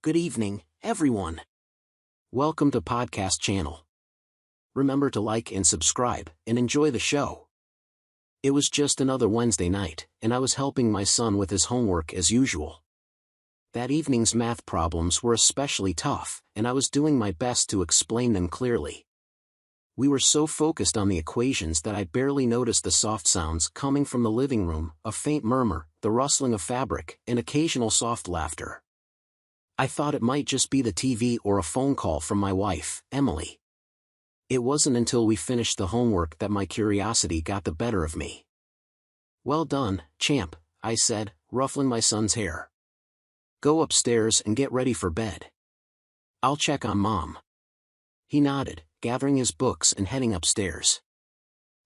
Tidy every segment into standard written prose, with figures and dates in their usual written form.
Good evening, everyone. Welcome to Podcast Channel. Remember to like and subscribe, and enjoy the show. It was just another Wednesday night, and I was helping my son with his homework as usual. That evening's math problems were especially tough, and I was doing my best to explain them clearly. We were so focused on the equations that I barely noticed the soft sounds coming from the living room, a faint murmur, the rustling of fabric, and occasional soft laughter. I thought it might just be the TV or a phone call from my wife, Emily. It wasn't until we finished the homework that my curiosity got the better of me. "Well done, champ," I said, ruffling my son's hair. "Go upstairs and get ready for bed. I'll check on Mom." He nodded, gathering his books and heading upstairs.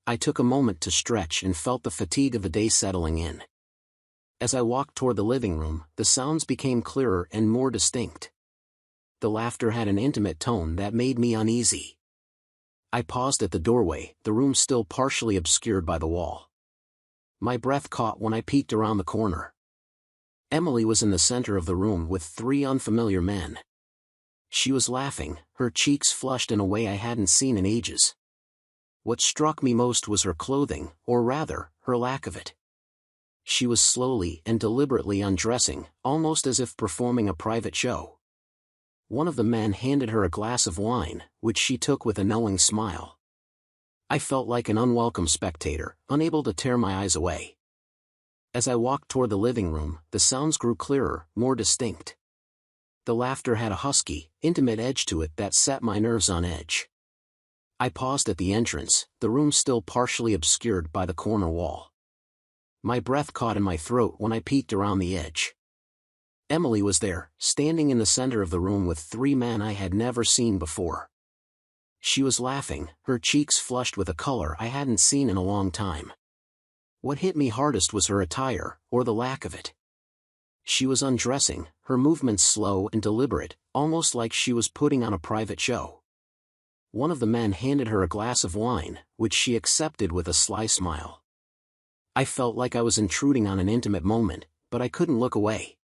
I took a moment to stretch and felt the fatigue of the day settling in. As I walked toward the living room, the sounds became clearer and more distinct. The laughter had an intimate tone that made me uneasy. I paused at the doorway, the room still partially obscured by the wall. My breath caught when I peeked around the corner. Emily was in the center of the room with three unfamiliar men. She was laughing, her cheeks flushed in a way I hadn't seen in ages. What struck me most was her clothing, or rather, her lack of it. She was slowly and deliberately undressing, almost as if performing a private show. One of the men handed her a glass of wine, which she took with a knowing smile. I felt like an unwelcome spectator, unable to tear my eyes away. As I walked toward the living room, the sounds grew clearer, more distinct. The laughter had a husky, intimate edge to it that set my nerves on edge. I paused at the entrance, the room still partially obscured by the corner wall. My breath caught in my throat when I peeked around the edge. Emily was there, standing in the center of the room with three men I had never seen before. She was laughing, her cheeks flushed with a color I hadn't seen in a long time. What hit me hardest was her attire, or the lack of it. She was undressing, her movements slow and deliberate, almost like she was putting on a private show. One of the men handed her a glass of wine, which she accepted with a sly smile. I felt like I was intruding on an intimate moment, but I couldn't look away.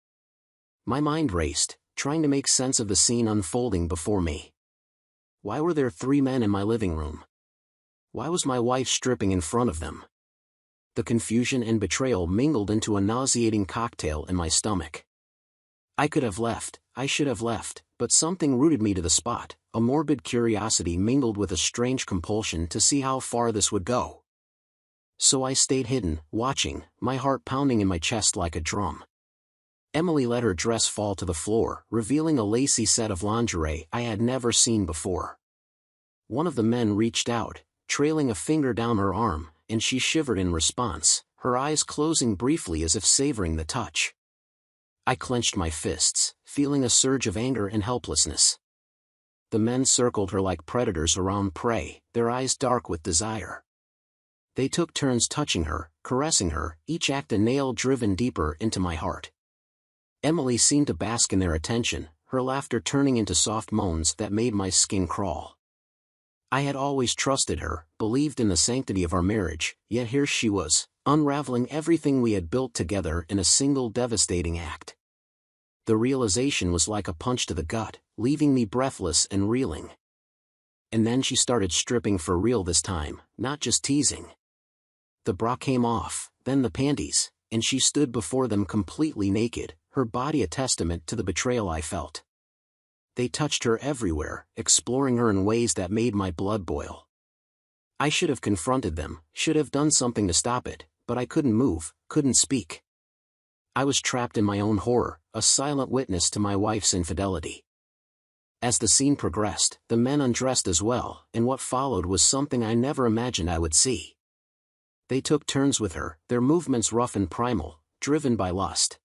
My mind raced, trying to make sense of the scene unfolding before me. Why were there three men in my living room? Why was my wife stripping in front of them? The confusion and betrayal mingled into a nauseating cocktail in my stomach. I could have left, I should have left, but something rooted me to the spot, a morbid curiosity mingled with a strange compulsion to see how far this would go. So I stayed hidden, watching, my heart pounding in my chest like a drum. Emily let her dress fall to the floor, revealing a lacy set of lingerie I had never seen before. One of the men reached out, trailing a finger down her arm, and she shivered in response, her eyes closing briefly as if savoring the touch. I clenched my fists, feeling a surge of anger and helplessness. The men circled her like predators around prey, their eyes dark with desire. They took turns touching her, caressing her, each act a nail driven deeper into my heart. Emily seemed to bask in their attention, her laughter turning into soft moans that made my skin crawl. I had always trusted her, believed in the sanctity of our marriage, yet here she was, unraveling everything we had built together in a single devastating act. The realization was like a punch to the gut, leaving me breathless and reeling. And then she started stripping for real this time, not just teasing. The bra came off, then the panties, and she stood before them completely naked, her body a testament to the betrayal I felt. They touched her everywhere, exploring her in ways that made my blood boil. I should have confronted them, should have done something to stop it, but I couldn't move, couldn't speak. I was trapped in my own horror, a silent witness to my wife's infidelity. As the scene progressed, the men undressed as well, and what followed was something I never imagined I would see. They took turns with her, their movements rough and primal, driven by lust.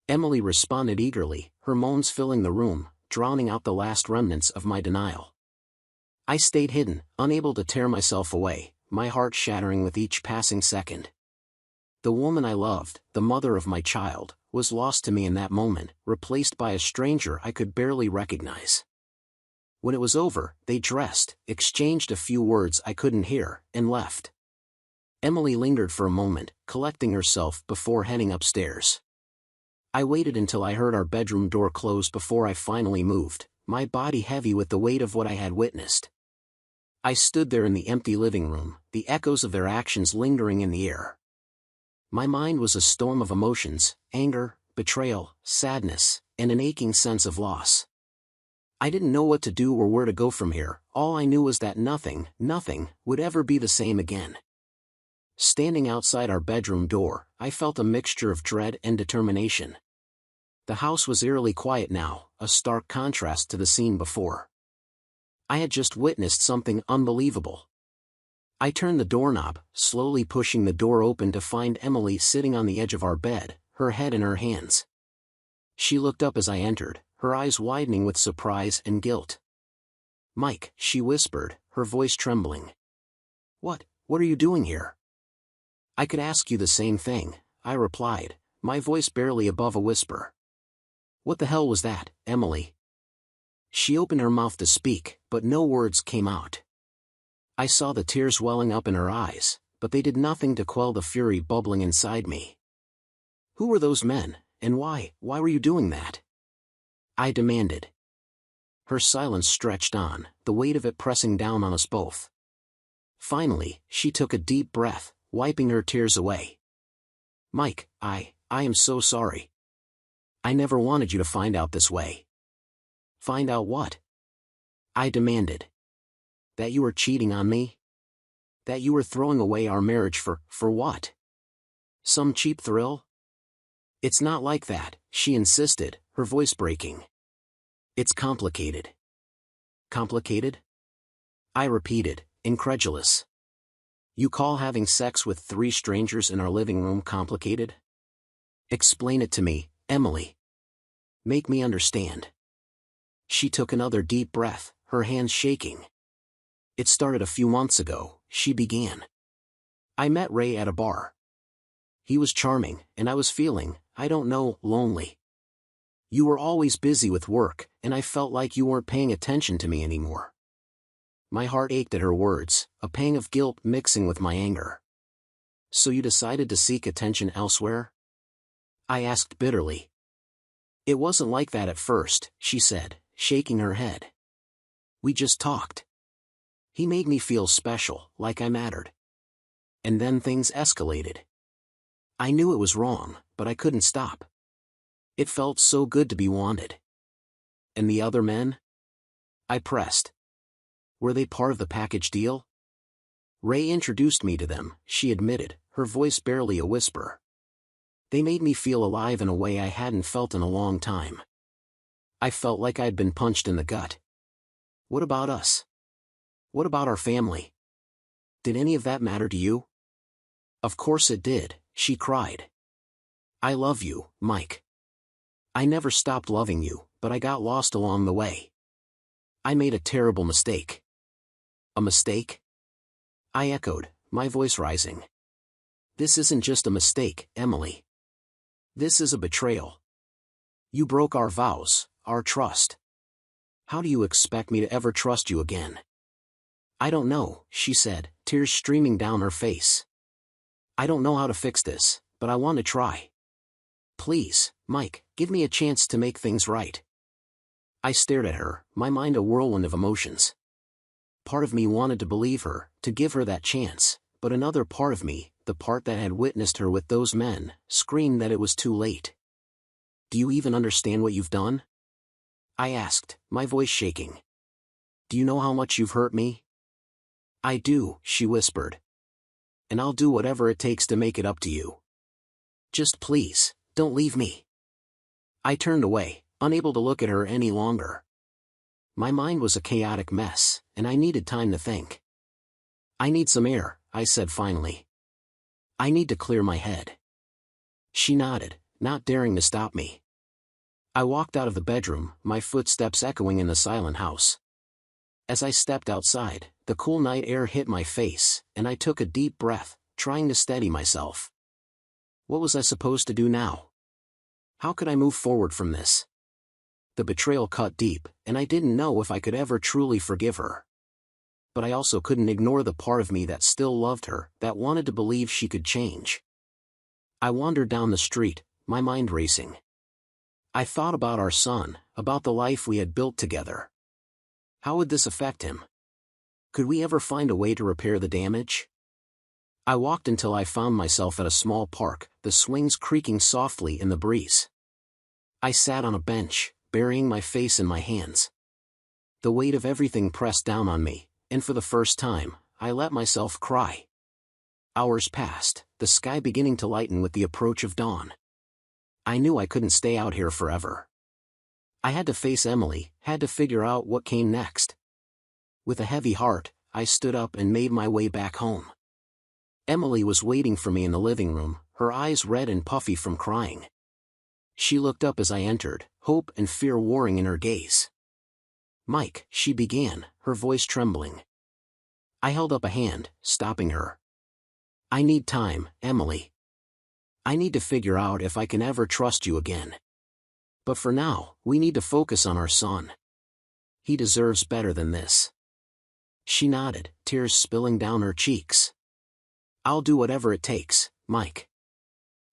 Emily responded eagerly, her moans filling the room, drowning out the last remnants of my denial. I stayed hidden, unable to tear myself away, my heart shattering with each passing second. The woman I loved, the mother of my child, was lost to me in that moment, replaced by a stranger I could barely recognize. When it was over, they dressed, exchanged a few words I couldn't hear, and left. Emily lingered for a moment, collecting herself before heading upstairs. I waited until I heard our bedroom door close before I finally moved, my body heavy with the weight of what I had witnessed. I stood there in the empty living room, the echoes of their actions lingering in the air. My mind was a storm of emotions: anger, betrayal, sadness, and an aching sense of loss. I didn't know what to do or where to go from here. All I knew was that nothing would ever be the same again. Standing outside our bedroom door, I felt a mixture of dread and determination. The house was eerily quiet now, a stark contrast to the scene before. I had just witnessed something unbelievable. I turned the doorknob, slowly pushing the door open to find Emily sitting on the edge of our bed, her head in her hands. She looked up as I entered, her eyes widening with surprise and guilt. "Mike," she whispered, her voice trembling. What are you doing here?" "I could ask you the same thing," I replied, my voice barely above a whisper. "What the hell was that, Emily?" She opened her mouth to speak, but no words came out. I saw the tears welling up in her eyes, but they did nothing to quell the fury bubbling inside me. "Who were those men, and why were you doing that?" I demanded. Her silence stretched on, the weight of it pressing down on us both. Finally, she took a deep breath, wiping her tears away. "Mike, I am so sorry. I never wanted you to find out this way." "Find out what?" I demanded. "That you were cheating on me? That you were throwing away our marriage for what? Some cheap thrill?" "It's not like that," she insisted, her voice breaking. "It's complicated." "Complicated?" I repeated, incredulous. "You call having sex with 3 strangers in our living room complicated? Explain it to me, Emily. Make me understand." She took another deep breath, her hands shaking. "It started a few months ago," she began. "I met Ray at a bar. He was charming, and I was feeling, I don't know, lonely. You were always busy with work, and I felt like you weren't paying attention to me anymore." My heart ached at her words, a pang of guilt mixing with my anger. "So you decided to seek attention elsewhere?" I asked bitterly. "It wasn't like that at first," she said, shaking her head. "We just talked. He made me feel special, like I mattered. And then things escalated. I knew it was wrong, but I couldn't stop. It felt so good to be wanted." "And the other men?" I pressed. "Were they part of the package deal?" "Ray introduced me to them," she admitted, her voice barely a whisper. "They made me feel alive in a way I hadn't felt in a long time. I felt like I'd been punched in the gut." "What about us? What about our family? Did any of that matter to you?" "Of course it did," she cried. "I love you, Mike. I never stopped loving you, but I got lost along the way. I made a terrible mistake." "A mistake?" I echoed, my voice rising. "This isn't just a mistake, Emily. This is a betrayal. You broke our vows, our trust. How do you expect me to ever trust you again?" "I don't know," she said, tears streaming down her face. "I don't know how to fix this, but I want to try. Please, Mike, give me a chance to make things right." I stared at her, my mind a whirlwind of emotions. Part of me wanted to believe her, to give her that chance, but another part of me, the part that had witnessed her with those men, screamed that it was too late. "Do you even understand what you've done?" I asked, my voice shaking. "Do you know how much you've hurt me?" "I do," she whispered. "And I'll do whatever it takes to make it up to you. Just please, don't leave me." I turned away, unable to look at her any longer. My mind was a chaotic mess, and I needed time to think. "I need some air," I said finally. "I need to clear my head." She nodded, not daring to stop me. I walked out of the bedroom, my footsteps echoing in the silent house. As I stepped outside, the cool night air hit my face, and I took a deep breath, trying to steady myself. What was I supposed to do now? How could I move forward from this? The betrayal cut deep, and I didn't know if I could ever truly forgive her. But I also couldn't ignore the part of me that still loved her, that wanted to believe she could change. I wandered down the street, my mind racing. I thought about our son, about the life we had built together. How would this affect him? Could we ever find a way to repair the damage? I walked until I found myself at a small park, the swings creaking softly in the breeze. I sat on a bench, burying my face in my hands. The weight of everything pressed down on me, and for the first time, I let myself cry. Hours passed, the sky beginning to lighten with the approach of dawn. I knew I couldn't stay out here forever. I had to face Emily, had to figure out what came next. With a heavy heart, I stood up and made my way back home. Emily was waiting for me in the living room, her eyes red and puffy from crying. She looked up as I entered, hope and fear warring in her gaze. "Mike," she began, her voice trembling. I held up a hand, stopping her. "I need time, Emily. I need to figure out if I can ever trust you again. But for now, we need to focus on our son. He deserves better than this." She nodded, tears spilling down her cheeks. "I'll do whatever it takes, Mike.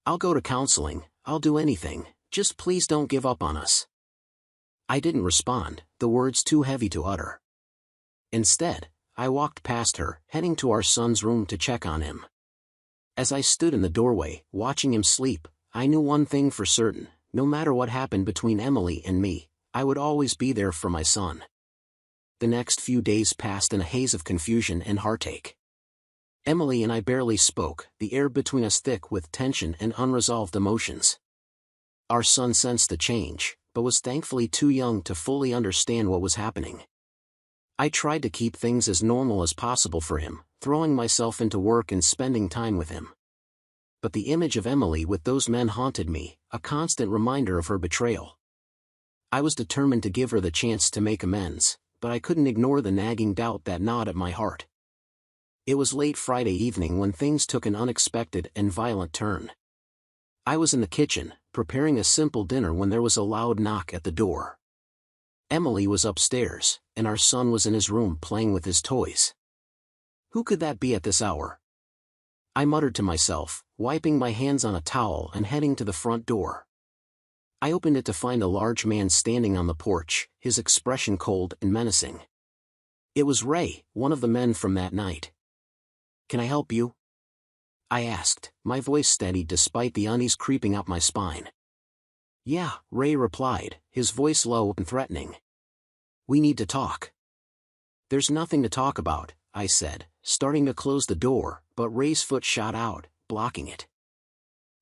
I'll go to counseling, I'll do anything, just please don't give up on us." I didn't respond, the words too heavy to utter. Instead, I walked past her, heading to our son's room to check on him. As I stood in the doorway, watching him sleep, I knew one thing for certain: no matter what happened between Emily and me, I would always be there for my son. The next few days passed in a haze of confusion and heartache. Emily and I barely spoke, the air between us thick with tension and unresolved emotions. Our son sensed the change, but was thankfully too young to fully understand what was happening. I tried to keep things as normal as possible for him, throwing myself into work and spending time with him. But the image of Emily with those men haunted me, a constant reminder of her betrayal. I was determined to give her the chance to make amends, but I couldn't ignore the nagging doubt that gnawed at my heart. It was late Friday evening when things took an unexpected and violent turn. I was in the kitchen, preparing a simple dinner when there was a loud knock at the door. Emily was upstairs, and our son was in his room playing with his toys. Who could that be at this hour? I muttered to myself, wiping my hands on a towel and heading to the front door. I opened it to find a large man standing on the porch, his expression cold and menacing. It was Ray, one of the men from that night. "Can I help you?" I asked, my voice steady despite the unease creeping up my spine. "Yeah," Ray replied, his voice low and threatening. "We need to talk." "There's nothing to talk about," I said, starting to close the door, but Ray's foot shot out, blocking it.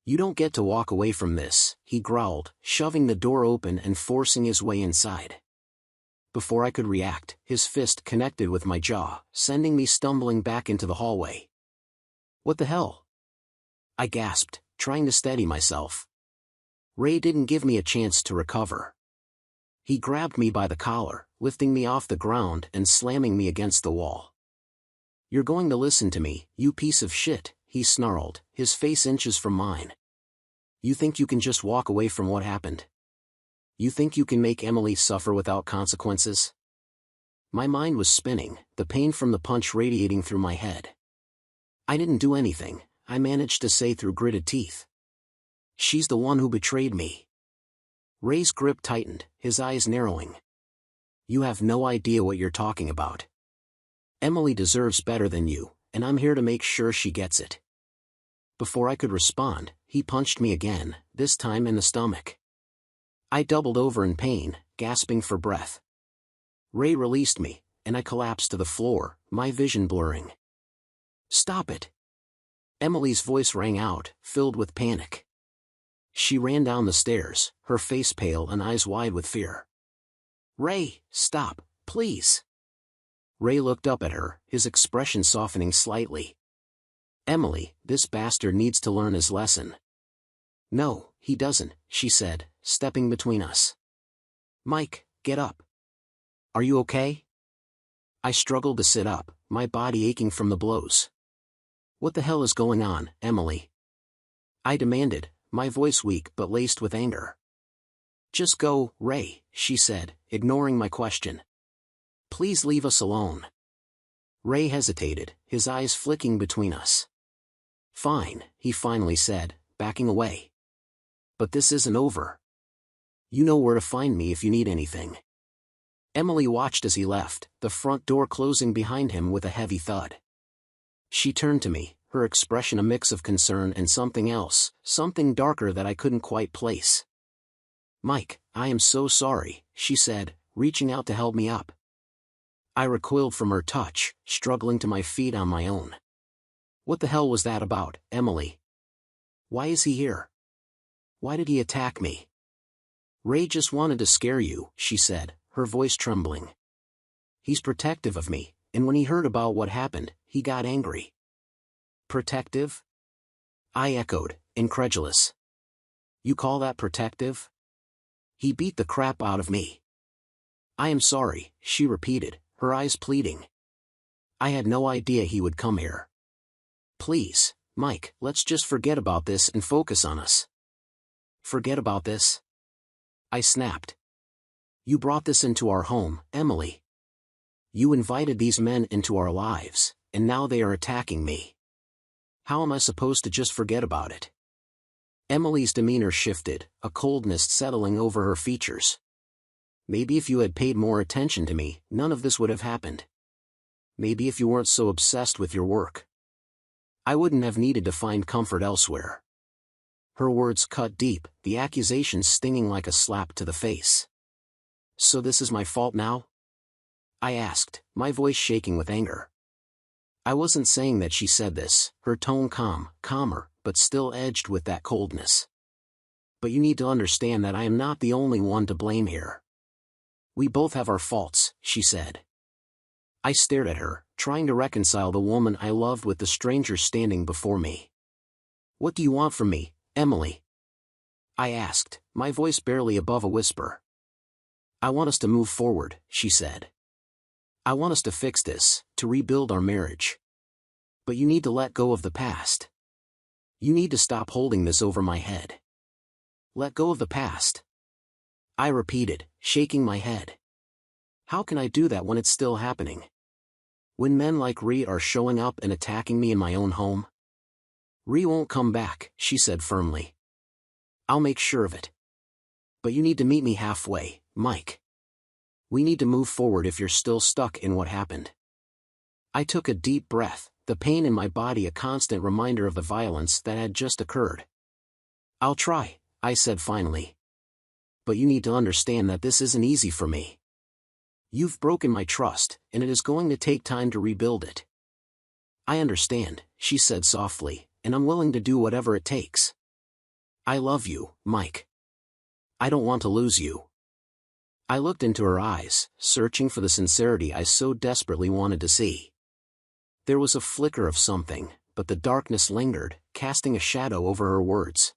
"You don't get to walk away from this," he growled, shoving the door open and forcing his way inside. Before I could react, his fist connected with my jaw, sending me stumbling back into the hallway. "What the hell?" I gasped, trying to steady myself. Ray didn't give me a chance to recover. He grabbed me by the collar, lifting me off the ground and slamming me against the wall. "You're going to listen to me, you piece of shit," he snarled, his face inches from mine. "You think you can just walk away from what happened? You think you can make Emily suffer without consequences?" My mind was spinning, the pain from the punch radiating through my head. "I didn't do anything," I managed to say through gritted teeth. "She's the one who betrayed me." Ray's grip tightened, his eyes narrowing. "You have no idea what you're talking about. Emily deserves better than you, and I'm here to make sure she gets it." Before I could respond, he punched me again, this time in the stomach. I doubled over in pain, gasping for breath. Ray released me, and I collapsed to the floor, my vision blurring. "Stop it!" Emily's voice rang out, filled with panic. She ran down the stairs, her face pale and eyes wide with fear. "Ray, stop, please!" Ray looked up at her, his expression softening slightly. "Emily, this bastard needs to learn his lesson." "No, he doesn't," she said, stepping between us. "Mike, get up. Are you okay?" I struggled to sit up, my body aching from the blows. "What the hell is going on, Emily?" I demanded, my voice weak but laced with anger. "Just go, Ray," she said, ignoring my question. "Please leave us alone." Ray hesitated, his eyes flicking between us. "Fine," he finally said, backing away. "But this isn't over." You know where to find me if you need anything." Emily watched as he left, the front door closing behind him with a heavy thud. She turned to me, her expression a mix of concern and something else, something darker that I couldn't quite place. "Mike, I am so sorry," she said, reaching out to help me up. I recoiled from her touch, struggling to my feet on my own. "What the hell was that about, Emily? Why is he here? Why did he attack me?" "Ray just wanted to scare you," she said, her voice trembling. "He's protective of me, and when he heard about what happened, he got angry." "Protective?" I echoed, incredulous. "You call that protective?" "He beat the crap out of me." "I am sorry," she repeated, her eyes pleading. "I had no idea he would come here. Please, Mike, let's just forget about this and focus on us." "Forget about this?" I snapped. "You brought this into our home, Emily. You invited these men into our lives, and now they are attacking me. How am I supposed to just forget about it?" Emily's demeanor shifted, a coldness settling over her features. "Maybe if you had paid more attention to me, none of this would have happened. Maybe if you weren't so obsessed with your work, I wouldn't have needed to find comfort elsewhere." Her words cut deep, the accusation stinging like a slap to the face. "So this is my fault now?" I asked, my voice shaking with anger. I wasn't saying that she said this, her tone calmer, but still edged with that coldness. "But you need to understand that I am not the only one to blame here. We both have our faults," she said. I stared at her, trying to reconcile the woman I loved with the stranger standing before me. "What do you want from me, Emily?" I asked, my voice barely above a whisper. "I want us to move forward," she said. "I want us to fix this, to rebuild our marriage. But you need to let go of the past. You need to stop holding this over my head." "Let go of the past?" I repeated, shaking my head. "How can I do that when it's still happening? When men like Ree are showing up and attacking me in my own home?" "Ree won't come back," she said firmly. "I'll make sure of it. But you need to meet me halfway, Mike. We need to move forward if you're still stuck in what happened." I took a deep breath, the pain in my body a constant reminder of the violence that had just occurred. "I'll try," I said finally. "But you need to understand that this isn't easy for me. You've broken my trust, and it is going to take time to rebuild it." "I understand," she said softly, "and I'm willing to do whatever it takes. I love you, Mike. I don't want to lose you." I looked into her eyes, searching for the sincerity I so desperately wanted to see. There was a flicker of something, but the darkness lingered, casting a shadow over her words.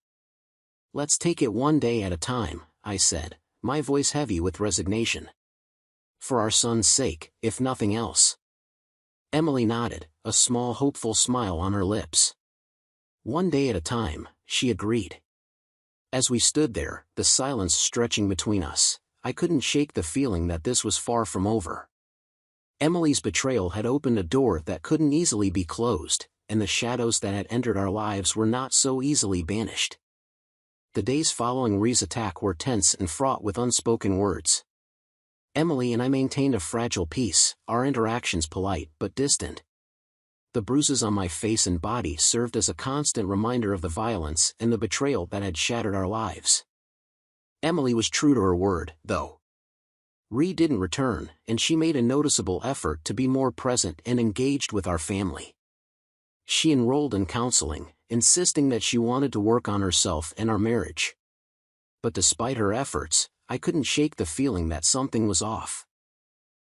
"Let's take it one day at a time," I said, my voice heavy with resignation. "For our son's sake, if nothing else." Emily nodded, a small hopeful smile on her lips. "One day at a time," she agreed. As we stood there, the silence stretching between us, I couldn't shake the feeling that this was far from over. Emily's betrayal had opened a door that couldn't easily be closed, and the shadows that had entered our lives were not so easily banished. The days following Ree's attack were tense and fraught with unspoken words. Emily and I maintained a fragile peace, our interactions polite but distant. The bruises on my face and body served as a constant reminder of the violence and the betrayal that had shattered our lives. Emily was true to her word, though. Ree didn't return, and she made a noticeable effort to be more present and engaged with our family. She enrolled in counseling, insisting that she wanted to work on herself and our marriage. But despite her efforts, I couldn't shake the feeling that something was off.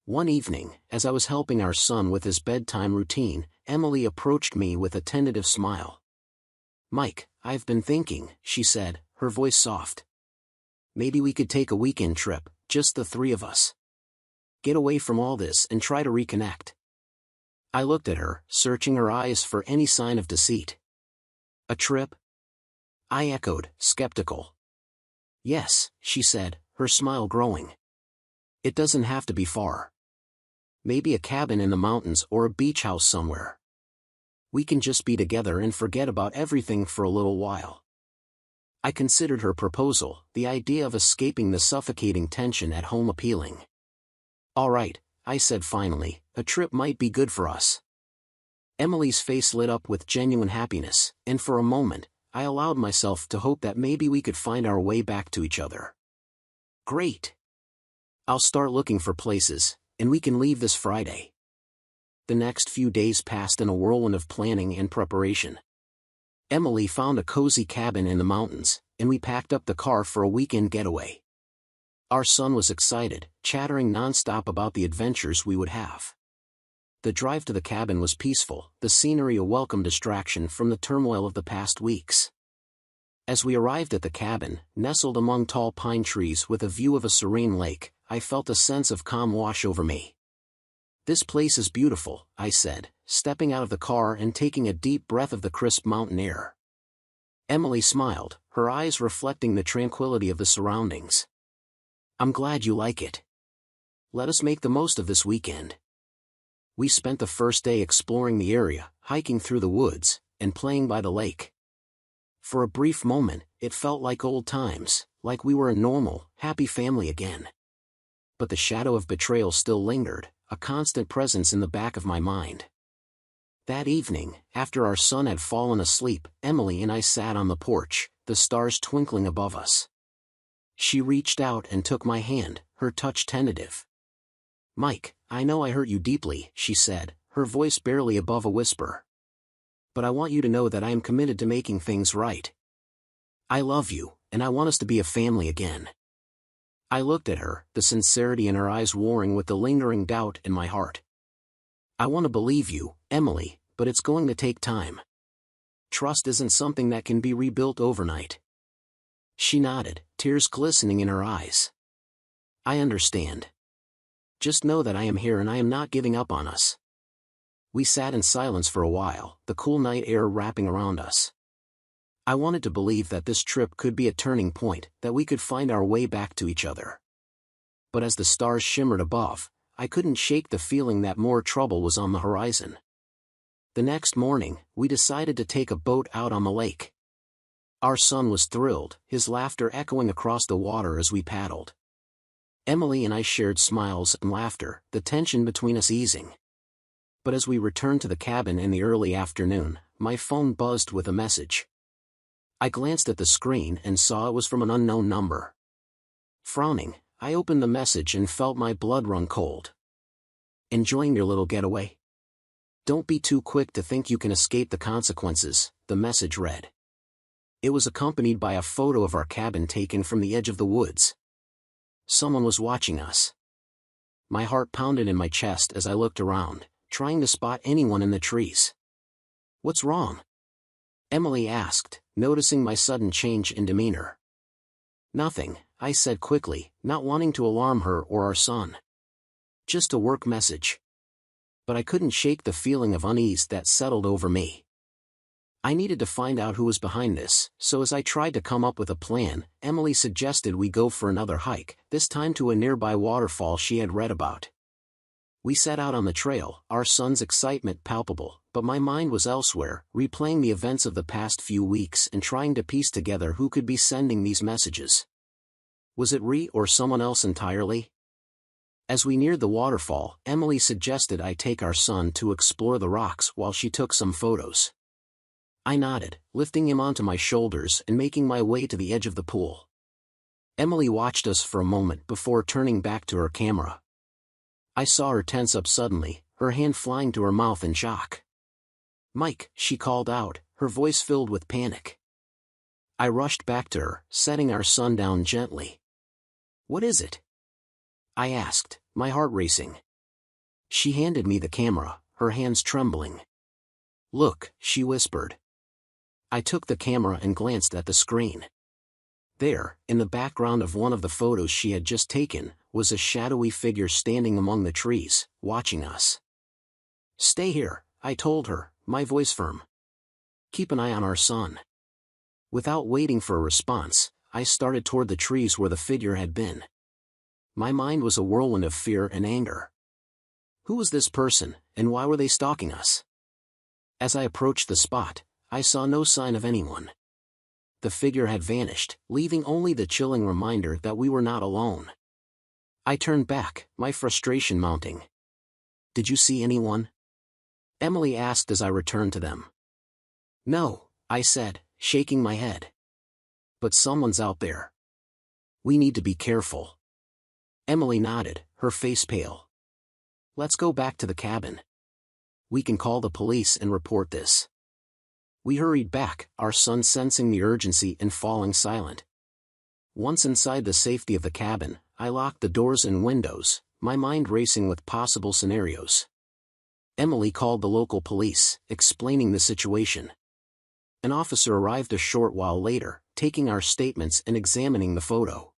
One evening, as I was helping our son with his bedtime routine, Emily approached me with a tentative smile. "Mike, I've been thinking," she said, her voice soft. "Maybe we could take a weekend trip, just the three of us. Get away from all this and try to reconnect." I looked at her, searching her eyes for any sign of deceit. "A trip?" I echoed, skeptical. "Yes," she said, her smile growing. "It doesn't have to be far. Maybe a cabin in the mountains or a beach house somewhere. We can just be together and forget about everything for a little while." I considered her proposal, the idea of escaping the suffocating tension at home, appealing. "All right," I said finally, "a trip might be good for us." Emily's face lit up with genuine happiness, and for a moment, I allowed myself to hope that maybe we could find our way back to each other. "Great. I'll start looking for places, and we can leave this Friday." The next few days passed in a whirlwind of planning and preparation. Emily found a cozy cabin in the mountains, and we packed up the car for a weekend getaway. Our son was excited, chattering nonstop about the adventures we would have. The drive to the cabin was peaceful, the scenery a welcome distraction from the turmoil of the past weeks. As we arrived at the cabin, nestled among tall pine trees with a view of a serene lake, I felt a sense of calm wash over me. "This place is beautiful," I said, stepping out of the car and taking a deep breath of the crisp mountain air. Emily smiled, her eyes reflecting the tranquility of the surroundings. "I'm glad you like it. Let us make the most of this weekend." We spent the first day exploring the area, hiking through the woods, and playing by the lake. For a brief moment, it felt like old times, like we were a normal, happy family again. But the shadow of betrayal still lingered, a constant presence in the back of my mind. That evening, after our son had fallen asleep, Emily and I sat on the porch, the stars twinkling above us. She reached out and took my hand, her touch tentative. "Mike, I know I hurt you deeply," she said, her voice barely above a whisper. "But I want you to know that I am committed to making things right. I love you, and I want us to be a family again." I looked at her, the sincerity in her eyes warring with the lingering doubt in my heart. "I want to believe you, Emily, but it's going to take time. Trust isn't something that can be rebuilt overnight." She nodded, tears glistening in her eyes. "I understand. Just know that I am here and I am not giving up on us." We sat in silence for a while, the cool night air wrapping around us. I wanted to believe that this trip could be a turning point, that we could find our way back to each other. But as the stars shimmered above, I couldn't shake the feeling that more trouble was on the horizon. The next morning, we decided to take a boat out on the lake. Our son was thrilled, his laughter echoing across the water as we paddled. Emily and I shared smiles and laughter, the tension between us easing. But as we returned to the cabin in the early afternoon, my phone buzzed with a message. I glanced at the screen and saw it was from an unknown number. Frowning, I opened the message and felt my blood run cold. "Enjoying your little getaway? Don't be too quick to think you can escape the consequences," the message read. It was accompanied by a photo of our cabin taken from the edge of the woods. Someone was watching us. My heart pounded in my chest as I looked around, trying to spot anyone in the trees. "What's wrong?" Emily asked, noticing my sudden change in demeanor. "Nothing," I said quickly, not wanting to alarm her or our son. "Just a work message." But I couldn't shake the feeling of unease that settled over me. I needed to find out who was behind this, so as I tried to come up with a plan, Emily suggested we go for another hike, this time to a nearby waterfall she had read about. We set out on the trail, our son's excitement palpable, but my mind was elsewhere, replaying the events of the past few weeks and trying to piece together who could be sending these messages. Was it Ree or someone else entirely? As we neared the waterfall, Emily suggested I take our son to explore the rocks while she took some photos. I nodded, lifting him onto my shoulders and making my way to the edge of the pool. Emily watched us for a moment before turning back to her camera. I saw her tense up suddenly, her hand flying to her mouth in shock. "Mike," she called out, her voice filled with panic. I rushed back to her, setting our son down gently. "What is it?" I asked, my heart racing. She handed me the camera, her hands trembling. "Look," she whispered. I took the camera and glanced at the screen. There, in the background of one of the photos she had just taken, was a shadowy figure standing among the trees, watching us. "Stay here," I told her, my voice firm. "Keep an eye on our son." Without waiting for a response, I started toward the trees where the figure had been. My mind was a whirlwind of fear and anger. Who was this person, and why were they stalking us? As I approached the spot, I saw no sign of anyone. the figure had vanished, leaving only the chilling reminder that we were not alone. I turned back, my frustration mounting. "Did you see anyone?" Emily asked as I returned to them. "No," I said, shaking my head. "But someone's out there. We need to be careful." Emily nodded, her face pale. "Let's go back to the cabin. We can call the police and report this." We hurried back, our son sensing the urgency and falling silent. Once inside the safety of the cabin, I locked the doors and windows, my mind racing with possible scenarios. Emily called the local police, explaining the situation. An officer arrived a short while later, taking our statements and examining the photo.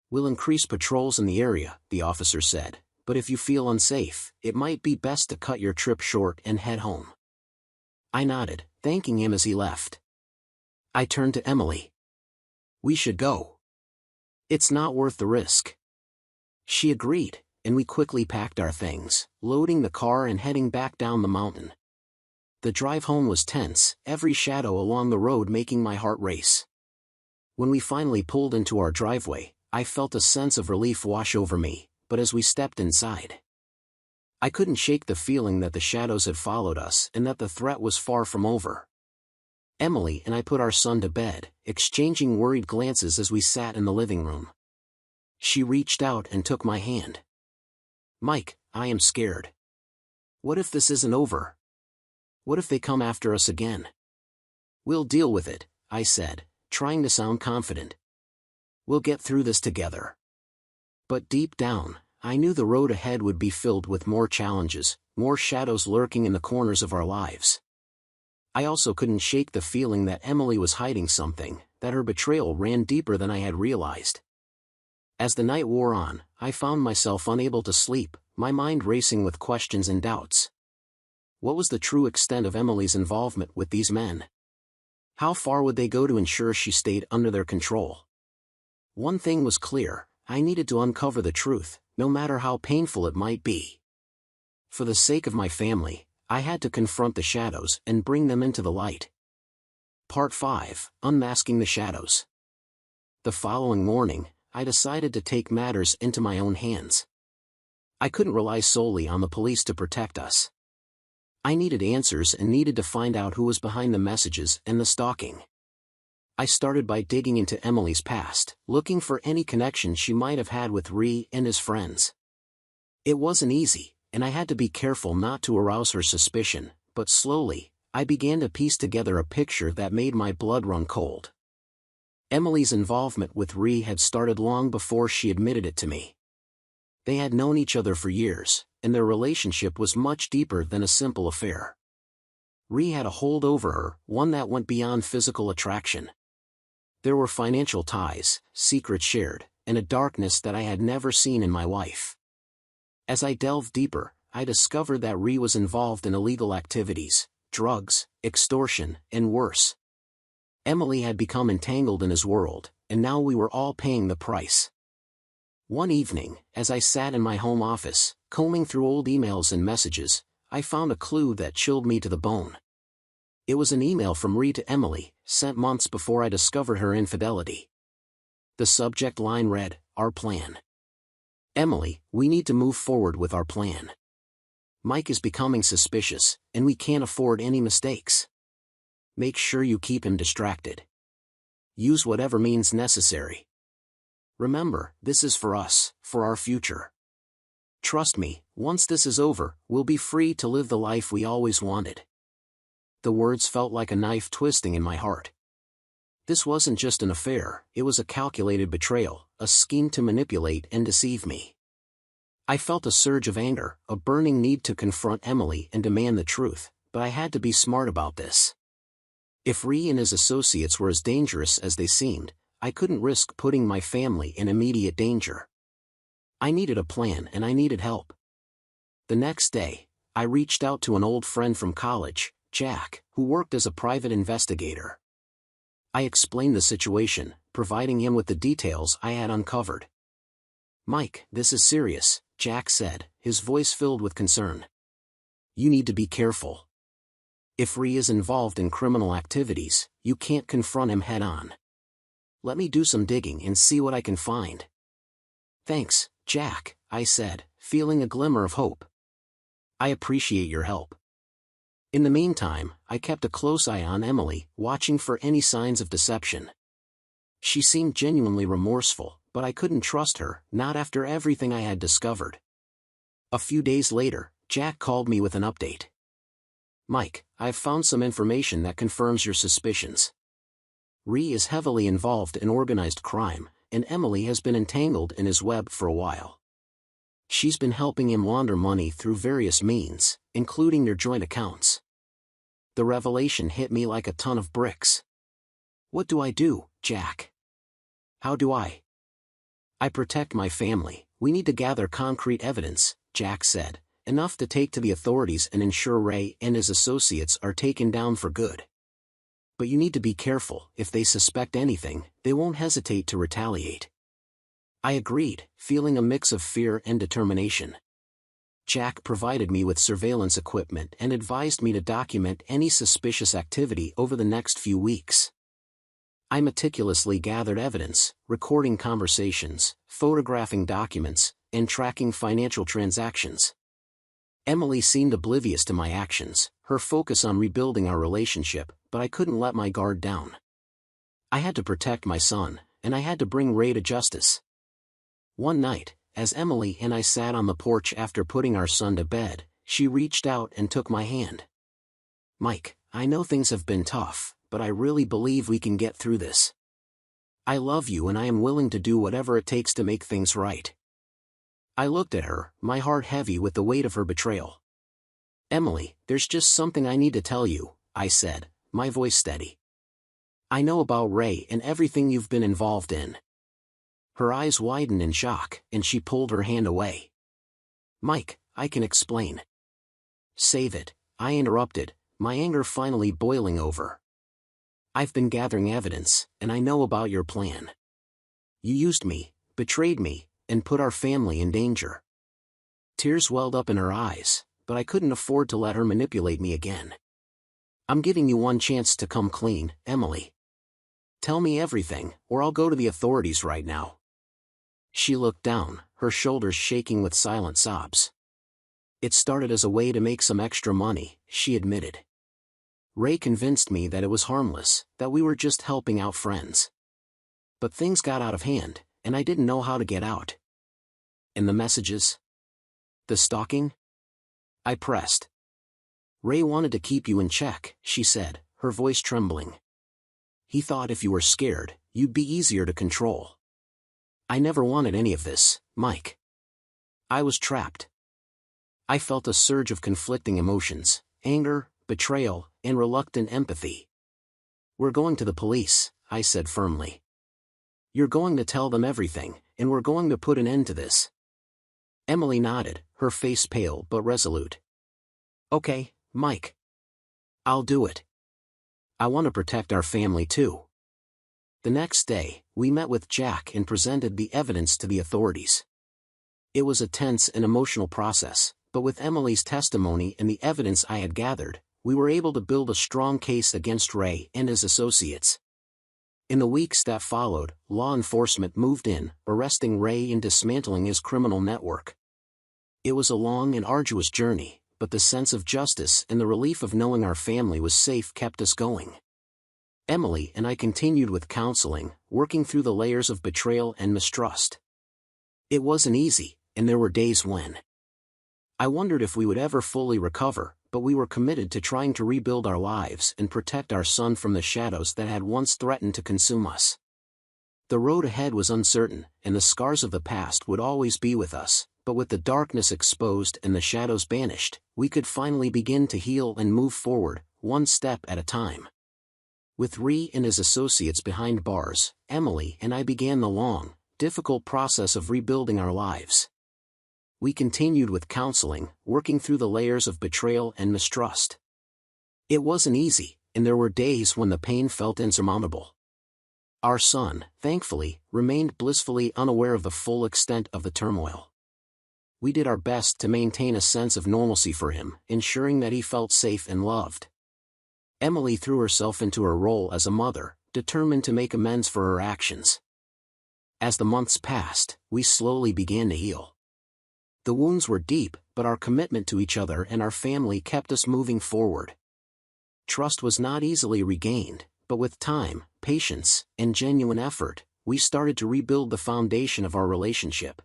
"We'll increase patrols in the area," the officer said, "but if you feel unsafe, it might be best to cut your trip short and head home." I nodded, thanking him as he left. I turned to Emily. "We should go. It's not worth the risk." She agreed, and we quickly packed our things, loading the car and heading back down the mountain. The drive home was tense, every shadow along the road making my heart race. When we finally pulled into our driveway, I felt a sense of relief wash over me, but as we stepped inside, I couldn't shake the feeling that the shadows had followed us and that the threat was far from over. Emily and I put our son to bed, exchanging worried glances as we sat in the living room. She reached out and took my hand. "Mike, I am scared. What if this isn't over? What if they come after us again?" "We'll deal with it," I said, trying to sound confident. "We'll get through this together." But deep down, I knew the road ahead would be filled with more challenges, more shadows lurking in the corners of our lives. I also couldn't shake the feeling that Emily was hiding something, that her betrayal ran deeper than I had realized. As the night wore on, I found myself unable to sleep, my mind racing with questions and doubts. What was the true extent of Emily's involvement with these men? How far would they go to ensure she stayed under their control? One thing was clear, I needed to uncover the truth, no matter how painful it might be. For the sake of my family, I had to confront the shadows and bring them into the light. Part 5, Unmasking the Shadows. The following morning, I decided to take matters into my own hands. I couldn't rely solely on the police to protect us. I needed answers and needed to find out who was behind the messages and the stalking. I started by digging into Emily's past, looking for any connection she might have had with Ree and his friends. It wasn't easy, and I had to be careful not to arouse her suspicion, but slowly, I began to piece together a picture that made my blood run cold. Emily's involvement with Ree had started long before she admitted it to me. They had known each other for years, and their relationship was much deeper than a simple affair. Ree had a hold over her, one that went beyond physical attraction. There were financial ties, secrets shared, and a darkness that I had never seen in my wife. As I delved deeper, I discovered that Ree was involved in illegal activities, drugs, extortion, and worse. Emily had become entangled in his world, and now we were all paying the price. One evening, as I sat in my home office, combing through old emails and messages, I found a clue that chilled me to the bone. It was an email from Ree to Emily, sent months before I discovered her infidelity. The subject line read, "Our plan. Emily, we need to move forward with our plan. Mike is becoming suspicious, and we can't afford any mistakes. Make sure you keep him distracted. Use whatever means necessary. Remember, this is for us, for our future. Trust me, once this is over, we'll be free to live the life we always wanted." The words felt like a knife twisting in my heart. This wasn't just an affair, it was a calculated betrayal, a scheme to manipulate and deceive me. I felt a surge of anger, a burning need to confront Emily and demand the truth, but I had to be smart about this. If Ree and his associates were as dangerous as they seemed, I couldn't risk putting my family in immediate danger. I needed a plan and I needed help. The next day, I reached out to an old friend from college, Jack, who worked as a private investigator. I explained the situation, providing him with the details I had uncovered. "Mike, this is serious," Jack said, his voice filled with concern. "You need to be careful. If Ree is involved in criminal activities, you can't confront him head-on. Let me do some digging and see what I can find. Thanks, Jack, I said, feeling a glimmer of hope. I appreciate your help. In the meantime, I kept a close eye on Emily, watching for any signs of deception. She seemed genuinely remorseful, but I couldn't trust her, not after everything I had discovered. A few days later, Jack called me with an update. Mike, I've found some information that confirms your suspicions. Ree is heavily involved in organized crime, and Emily has been entangled in his web for a while. She's been helping him launder money through various means, including your joint accounts. The revelation hit me like a ton of bricks. What do I do, Jack? How do I protect my family? We need to gather concrete evidence, Jack said, enough to take to the authorities and ensure Ray and his associates are taken down for good. But you need to be careful. If they suspect anything, they won't hesitate to retaliate. I agreed, feeling a mix of fear and determination. Jack provided me with surveillance equipment and advised me to document any suspicious activity over the next few weeks. I meticulously gathered evidence, recording conversations, photographing documents, and tracking financial transactions. Emily seemed oblivious to my actions, her focus on rebuilding our relationship, but I couldn't let my guard down. I had to protect my son, and I had to bring Ray to justice. One night, as Emily and I sat on the porch after putting our son to bed, she reached out and took my hand. Mike, I know things have been tough, but I really believe we can get through this. I love you and I am willing to do whatever it takes to make things right. I looked at her, my heart heavy with the weight of her betrayal. Emily, there's just something I need to tell you, I said, my voice steady. I know about Ray and everything you've been involved in. Her eyes widened in shock, and she pulled her hand away. Mike, I can explain. Save it, I interrupted, my anger finally boiling over. I've been gathering evidence, and I know about your plan. You used me, betrayed me, and put our family in danger. Tears welled up in her eyes, but I couldn't afford to let her manipulate me again. I'm giving you one chance to come clean, Emily. Tell me everything, or I'll go to the authorities right now. She looked down, her shoulders shaking with silent sobs. It started as a way to make some extra money, she admitted. Ray convinced me that it was harmless, that we were just helping out friends. But things got out of hand, and I didn't know how to get out. And the messages? The stalking? I pressed. Ray wanted to keep you in check, she said, her voice trembling. He thought if you were scared, you'd be easier to control. I never wanted any of this, Mike. I was trapped. I felt a surge of conflicting emotions, anger, betrayal, and reluctant empathy. We're going to the police, I said firmly. You're going to tell them everything, and we're going to put an end to this. Emily nodded, her face pale but resolute. Okay, Mike. I'll do it. I want to protect our family too. The next day, we met with Jack and presented the evidence to the authorities. It was a tense and emotional process, but with Emily's testimony and the evidence I had gathered, we were able to build a strong case against Ray and his associates. In the weeks that followed, law enforcement moved in, arresting Ray and dismantling his criminal network. It was a long and arduous journey, but the sense of justice and the relief of knowing our family was safe kept us going. Emily and I continued with counseling, working through the layers of betrayal and mistrust. It wasn't easy, and there were days when I wondered if we would ever fully recover, but we were committed to trying to rebuild our lives and protect our son from the shadows that had once threatened to consume us. The road ahead was uncertain, and the scars of the past would always be with us, but with the darkness exposed and the shadows banished, we could finally begin to heal and move forward, one step at a time. With Ree and his associates behind bars, Emily and I began the long, difficult process of rebuilding our lives. We continued with counseling, working through the layers of betrayal and mistrust. It wasn't easy, and there were days when the pain felt insurmountable. Our son, thankfully, remained blissfully unaware of the full extent of the turmoil. We did our best to maintain a sense of normalcy for him, ensuring that he felt safe and loved. Emily threw herself into her role as a mother, determined to make amends for her actions. As the months passed, we slowly began to heal. The wounds were deep, but our commitment to each other and our family kept us moving forward. Trust was not easily regained, but with time, patience, and genuine effort, we started to rebuild the foundation of our relationship.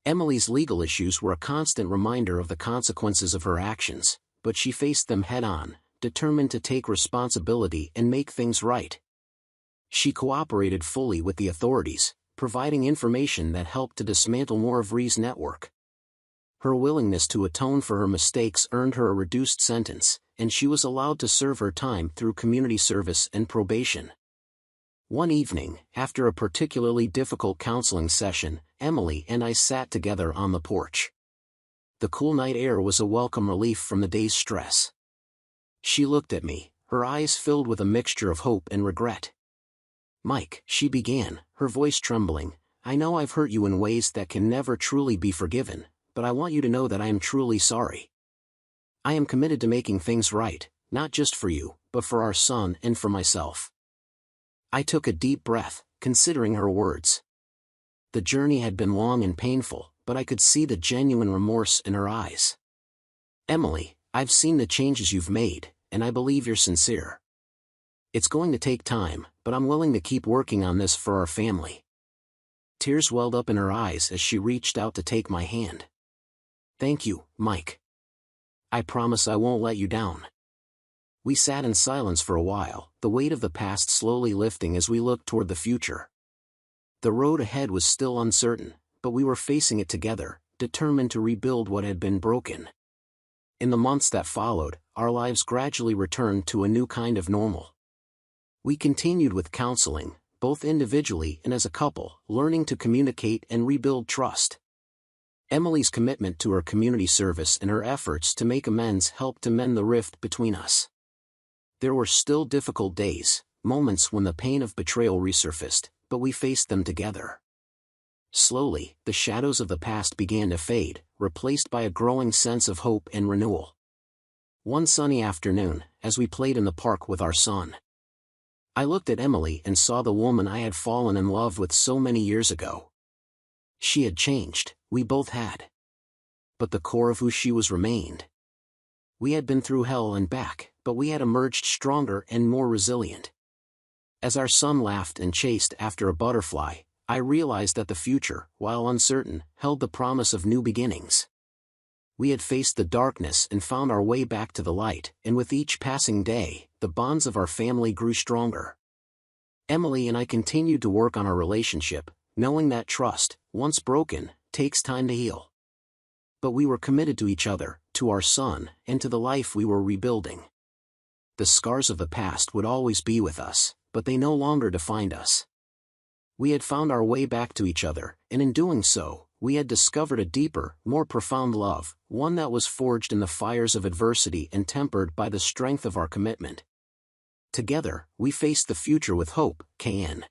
Emily's legal issues were a constant reminder of the consequences of her actions, but she faced them head-on, determined to take responsibility and make things right. She cooperated fully with the authorities, providing information that helped to dismantle more of Rhee's network. Her willingness to atone for her mistakes earned her a reduced sentence, and she was allowed to serve her time through community service and probation. One evening, after a particularly difficult counseling session, Emily and I sat together on the porch. The cool night air was a welcome relief from the day's stress. She looked at me, her eyes filled with a mixture of hope and regret. "Mike," she began, her voice trembling, "I know I've hurt you in ways that can never truly be forgiven, but I want you to know that I am truly sorry. I am committed to making things right, not just for you, but for our son and for myself." I took a deep breath, considering her words. The journey had been long and painful, but I could see the genuine remorse in her eyes. "Emily, I've seen the changes you've made, and I believe you're sincere. It's going to take time, but I'm willing to keep working on this for our family." Tears welled up in her eyes as she reached out to take my hand. "Thank you, Mike. I promise I won't let you down." We sat in silence for a while, the weight of the past slowly lifting as we looked toward the future. The road ahead was still uncertain, but we were facing it together, determined to rebuild what had been broken. In the months that followed, our lives gradually returned to a new kind of normal. We continued with counseling, both individually and as a couple, learning to communicate and rebuild trust. Emily's commitment to her community service and her efforts to make amends helped to mend the rift between us. There were still difficult days, moments when the pain of betrayal resurfaced, but we faced them together. Slowly, the shadows of the past began to fade, replaced by a growing sense of hope and renewal. One sunny afternoon, as we played in the park with our son, I looked at Emily and saw the woman I had fallen in love with so many years ago. She had changed, we both had. But the core of who she was remained. We had been through hell and back, but we had emerged stronger and more resilient. As our son laughed and chased after a butterfly, I realized that the future, while uncertain, held the promise of new beginnings. We had faced the darkness and found our way back to the light, and with each passing day, the bonds of our family grew stronger. Emily and I continued to work on our relationship, knowing that trust, once broken, takes time to heal. But we were committed to each other, to our son, and to the life we were rebuilding. The scars of the past would always be with us, but they no longer defined us. We had found our way back to each other, and in doing so, we had discovered a deeper, more profound love, one that was forged in the fires of adversity and tempered by the strength of our commitment. Together, we faced the future with hope, KN.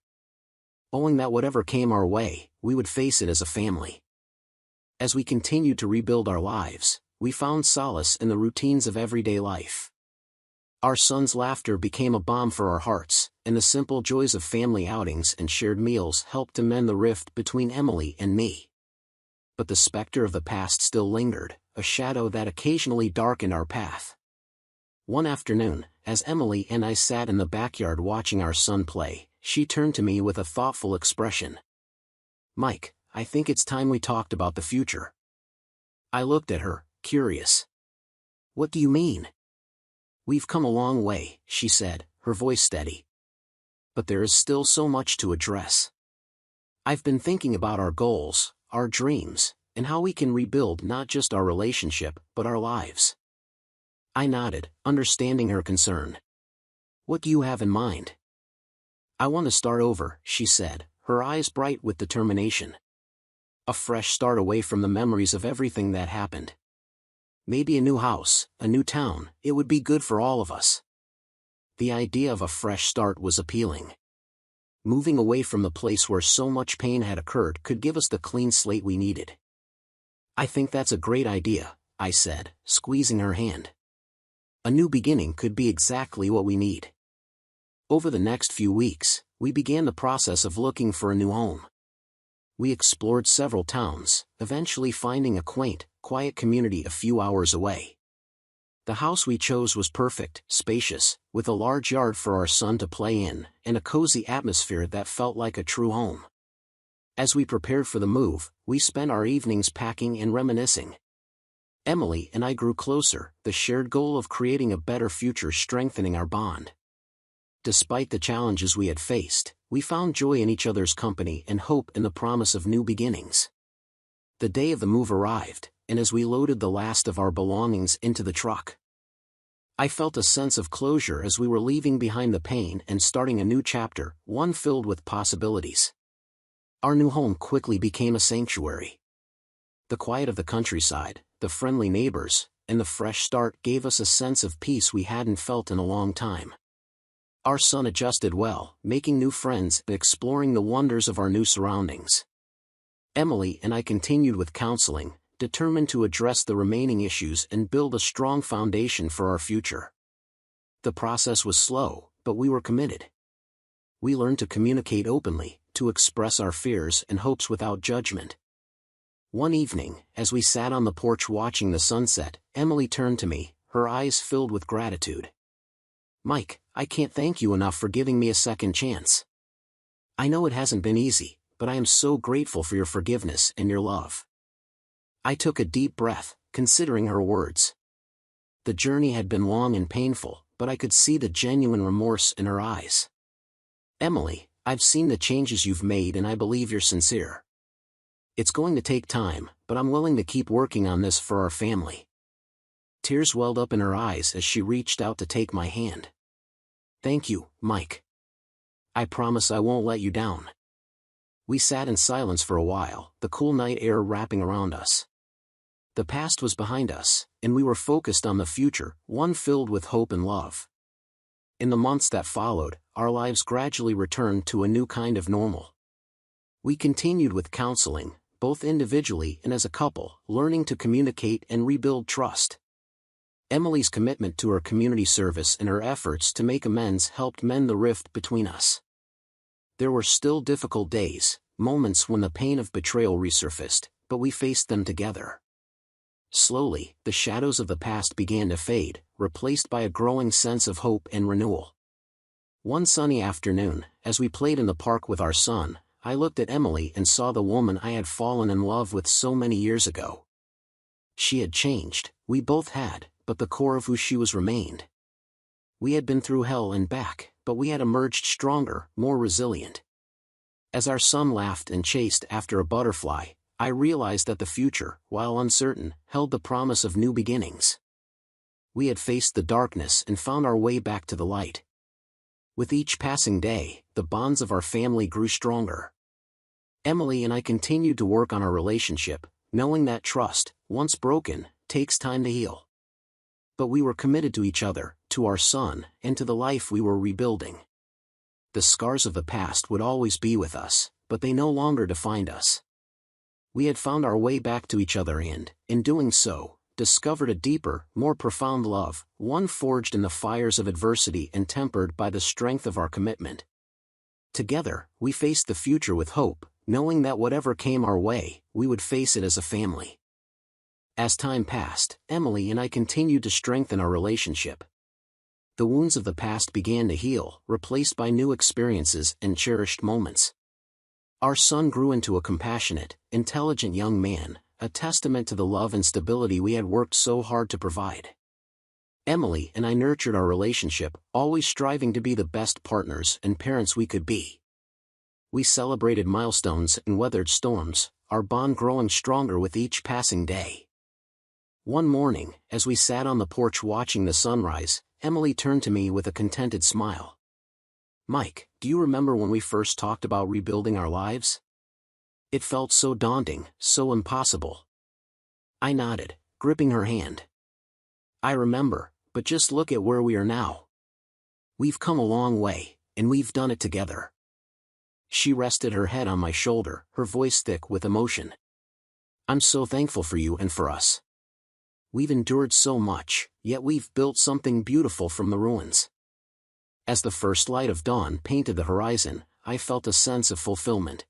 Knowing that whatever came our way, we would face it as a family. As we continued to rebuild our lives, we found solace in the routines of everyday life. Our son's laughter became a balm for our hearts, and the simple joys of family outings and shared meals helped to mend the rift between Emily and me. But the specter of the past still lingered, a shadow that occasionally darkened our path. One afternoon, as Emily and I sat in the backyard watching our son play, she turned to me with a thoughtful expression. "Mike, I think it's time we talked about the future." I looked at her, curious. "What do you mean?" "We've come a long way," she said, her voice steady. "But there is still so much to address. I've been thinking about our goals, our dreams, and how we can rebuild not just our relationship, but our lives." I nodded, understanding her concern. "What do you have in mind?" "I want to start over," she said, her eyes bright with determination. "A fresh start away from the memories of everything that happened. Maybe a new house, a new town, it would be good for all of us." The idea of a fresh start was appealing. Moving away from the place where so much pain had occurred could give us the clean slate we needed. "I think that's a great idea," I said, squeezing her hand. A new beginning could be exactly what we need. Over the next few weeks, we began the process of looking for a new home. We explored several towns, eventually finding a quaint, quiet community a few hours away. The house we chose was perfect, spacious, with a large yard for our son to play in, and a cozy atmosphere that felt like a true home. As we prepared for the move, we spent our evenings packing and reminiscing. Emily and I grew closer, the shared goal of creating a better future strengthening our bond. Despite the challenges we had faced, we found joy in each other's company and hope in the promise of new beginnings. The day of the move arrived, and as we loaded the last of our belongings into the truck, I felt a sense of closure as we were leaving behind the pain and starting a new chapter, one filled with possibilities. Our new home quickly became a sanctuary. The quiet of the countryside, the friendly neighbors, and the fresh start gave us a sense of peace we hadn't felt in a long time. Our son adjusted well, making new friends and exploring the wonders of our new surroundings. Emily and I continued with counseling, determined to address the remaining issues and build a strong foundation for our future. The process was slow, but we were committed. We learned to communicate openly, to express our fears and hopes without judgment. One evening, as we sat on the porch watching the sunset, Emily turned to me, her eyes filled with gratitude. "Mike, I can't thank you enough for giving me a second chance. I know it hasn't been easy, but I am so grateful for your forgiveness and your love." I took a deep breath, considering her words. The journey had been long and painful, but I could see the genuine remorse in her eyes. "Emily, I've seen the changes you've made and I believe you're sincere. It's going to take time, but I'm willing to keep working on this for our family." Tears welled up in her eyes as she reached out to take my hand. "Thank you, Mike. I promise I won't let you down." We sat in silence for a while, the cool night air wrapping around us. The past was behind us, and we were focused on the future, one filled with hope and love. In the months that followed, our lives gradually returned to a new kind of normal. We continued with counseling, both individually and as a couple, learning to communicate and rebuild trust. Emily's commitment to her community service and her efforts to make amends helped mend the rift between us. There were still difficult days, moments when the pain of betrayal resurfaced, but we faced them together. Slowly, the shadows of the past began to fade, replaced by a growing sense of hope and renewal. One sunny afternoon, as we played in the park with our son, I looked at Emily and saw the woman I had fallen in love with so many years ago. She had changed, we both had, but the core of who she was remained. We had been through hell and back, but we had emerged stronger, more resilient. As our son laughed and chased after a butterfly, I realized that the future, while uncertain, held the promise of new beginnings. We had faced the darkness and found our way back to the light. With each passing day, the bonds of our family grew stronger. Emily and I continued to work on our relationship, knowing that trust, once broken, takes time to heal. But we were committed to each other, to our son, and to the life we were rebuilding. The scars of the past would always be with us, but they no longer defined us. We had found our way back to each other and, in doing so, discovered a deeper, more profound love, one forged in the fires of adversity and tempered by the strength of our commitment. Together, we faced the future with hope, knowing that whatever came our way, we would face it as a family. As time passed, Emily and I continued to strengthen our relationship. The wounds of the past began to heal, replaced by new experiences and cherished moments. Our son grew into a compassionate, intelligent young man, a testament to the love and stability we had worked so hard to provide. Emily and I nurtured our relationship, always striving to be the best partners and parents we could be. We celebrated milestones and weathered storms, our bond growing stronger with each passing day. One morning, as we sat on the porch watching the sunrise, Emily turned to me with a contented smile. "Mike, do you remember when we first talked about rebuilding our lives? It felt so daunting, so impossible." I nodded, gripping her hand. "I remember, but just look at where we are now. We've come a long way, and we've done it together." She rested her head on my shoulder, her voice thick with emotion. "I'm so thankful for you and for us. We've endured so much, yet we've built something beautiful from the ruins. As the first light of dawn painted the horizon, I felt a sense of fulfillment.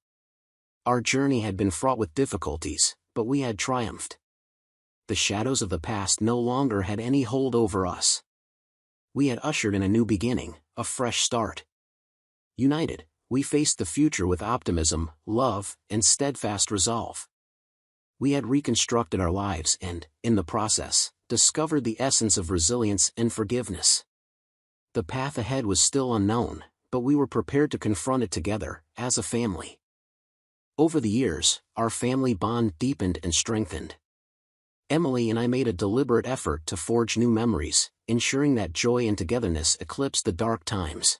Our journey had been fraught with difficulties, but we had triumphed. The shadows of the past no longer had any hold over us. We had ushered in a new beginning, a fresh start. United, we faced the future with optimism, love, and steadfast resolve. We had reconstructed our lives and, in the process, discovered the essence of resilience and forgiveness. The path ahead was still unknown, but we were prepared to confront it together, as a family. Over the years, our family bond deepened and strengthened. Emily and I made a deliberate effort to forge new memories, ensuring that joy and togetherness eclipsed the dark times.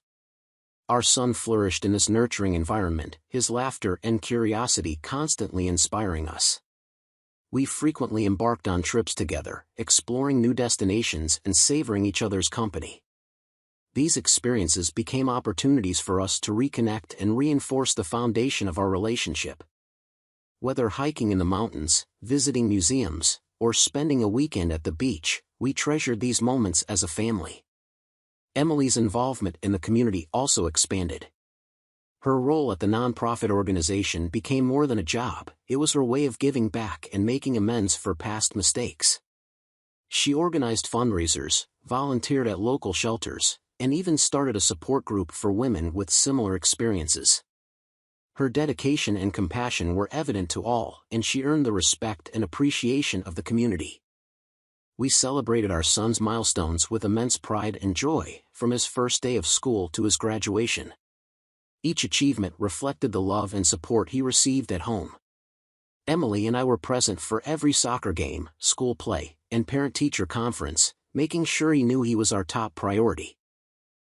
Our son flourished in this nurturing environment, his laughter and curiosity constantly inspiring us. We frequently embarked on trips together, exploring new destinations and savoring each other's company. These experiences became opportunities for us to reconnect and reinforce the foundation of our relationship. Whether hiking in the mountains, visiting museums, or spending a weekend at the beach, we treasured these moments as a family. Emily's involvement in the community also expanded. Her role at the nonprofit organization became more than a job, it was her way of giving back and making amends for past mistakes. She organized fundraisers, volunteered at local shelters, and even started a support group for women with similar experiences. Her dedication and compassion were evident to all, and she earned the respect and appreciation of the community. We celebrated our son's milestones with immense pride and joy, from his first day of school to his graduation. Each achievement reflected the love and support he received at home. Emily and I were present for every soccer game, school play, and parent-teacher conference, making sure he knew he was our top priority.